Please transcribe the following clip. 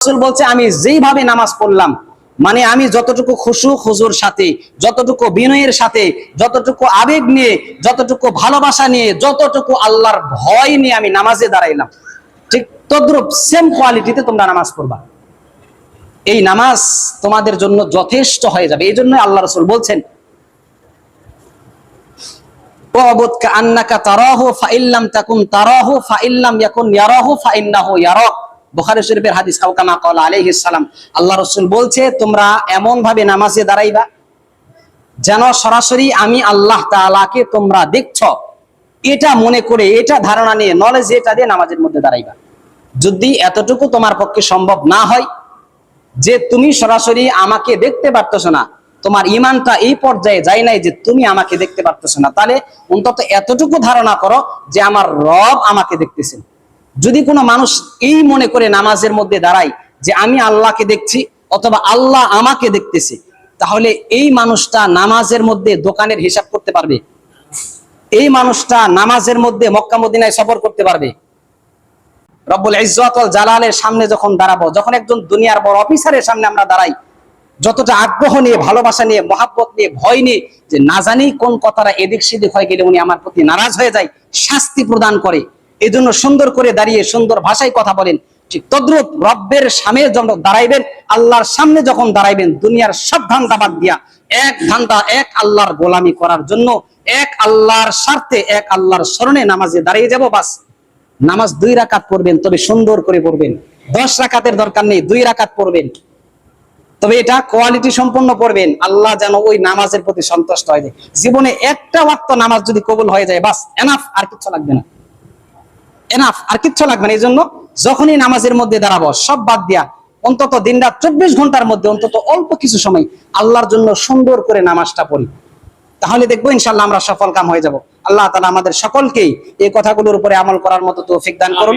রাসূল বলছে আমি যেইভাবে নামাজ পড়লাম, মানে আমি যতটুকু খুশু খুজুর সাথে, যতটুকু বিনয়ের সাথে, যতটুকু আবেগ নিয়ে, যতটুকু ভালোবাসা নিয়ে, যতটুকু আল্লাহর ভয় নিয়ে আমি নামাজে দাঁড়াইলাম, ঠিক তদ্রূপ সেম কোয়ালিটিতে তোমরা নামাজ পড়বা। এই নামাজ তোমাদের জন্য যথেষ্ট হয়ে যাবে। এই জন্য আল্লাহ রাসূল বলছেন ওয়াবুদ কাআন্নাকা তারাহু ফাইল্লাম তাকুন তারাহু ফাইল্লাম ইয়াকুন ইয়ারাহু ফাইন্নাহু ইয়ারাক। বুখারী শরীফের হাদিস। আও কামা ক্বালা আলাইহিস সালাম। আল্লাহ রাসূল বলছে তোমরা এমন ভাবে নামাজে দাঁড়াইবা যেন সরাসরি আমি আল্লাহ তাআলাকে তোমরা দেখছো, এটা মনে করে, এটা ধারণা নিয়ে, নলেজ এটা দিয়ে নামাজের মধ্যে দাঁড়াইবা। যদি এতটুকু তোমার পক্ষে সম্ভব না হয় যে তুমি সরাসরি আমাকে দেখতে পারতেছো না, তোমার ঈমানটা এই পর্যায়ে যায় নাই যে তুমি আমাকে দেখতে পারতেছো না, তাহলে অন্তত এতটুকু ধারণা করো যে আমার রব আমাকে দেখতেছেন। যদি কোনো মানুষ এই মনে করে নামাজের মধ্যে দাঁড়ায় যে আমি আল্লাহকে দেখছি অথবা আল্লাহ আমাকে দেখতেছে, তাহলে এই মানুষটা নামাজের মধ্যে দোকানের হিসাব করতে পারবে? এই মানুষটা নামাজের মধ্যে মক্কা মদিনায় সফর করতে পারবে? রব্বুল ইজ্জত ওয়াল জালালের সামনে যখন দাঁড়াবো, যখন একজন দুনিয়ার বড় অফিসারের সামনে আমরা দাঁড়াই, যতটা আগ্রহ নিয়ে, ভালোবাসা নিয়ে, মহাব্বত নিয়ে, ভয় নিয়ে, যে না জানি কোন কথাটা এদিক সেদিক হয়ে গেলে উনি আমার প্রতি নারাজ হয়ে যায়, শাস্তি প্রদান করে, এই জন্য সুন্দর করে দাঁড়িয়ে সুন্দর ভাষায় কথা বলেন, ঠিক তদ্রূপ রব্বের সামনে যখন দাঁড়াইবেন, আল্লাহর সামনে যখন দাঁড়াইবেন, দুনিয়ার সব ধান্দা বাদ দিয়া এক ধান্দা, এক আল্লাহর গোলামি করার জন্য, এক আল্লাহর স্বার্থে, এক আল্লাহর স্মরণে নামাজে দাঁড়িয়ে যাব। বাস নামাজ 2 রাকাত পড়বেন, তবে সুন্দর করে পড়বেন। 10 রাকাতের দরকার নেই, 2 রাকাত পড়বেন, তবে এটা কোয়ালিটি সম্পন্ন পড়বেন। আল্লাহ যেন ওই নামাজের প্রতি সন্তুষ্ট হয়ে যায়। জীবনে একটা ওয়াক্ত নামাজ যদি কবুল হয়ে যায়, বাস এনাফ, আর কিচ্ছু লাগবে না, এনাফ, আর কিচ্ছু লাগবে না। এই জন্য যখনই নামাজের মধ্যে দাঁড়াবো, সব বাদ দিয়া অন্তত দিনরাত 24 ঘন্টার মধ্যে অন্তত অল্প কিছু সময় আল্লাহর জন্য সুন্দর করে নামাজটা পড়ি, তাহলে দেখবো ইনশাআল্লাহ আমরা সফল কাম হয়ে যাব। আল্লাহ তাআলা আমাদের সকলকেই এই কথাগুলোর উপরে আমল করার মতো তৌফিক দান করুন।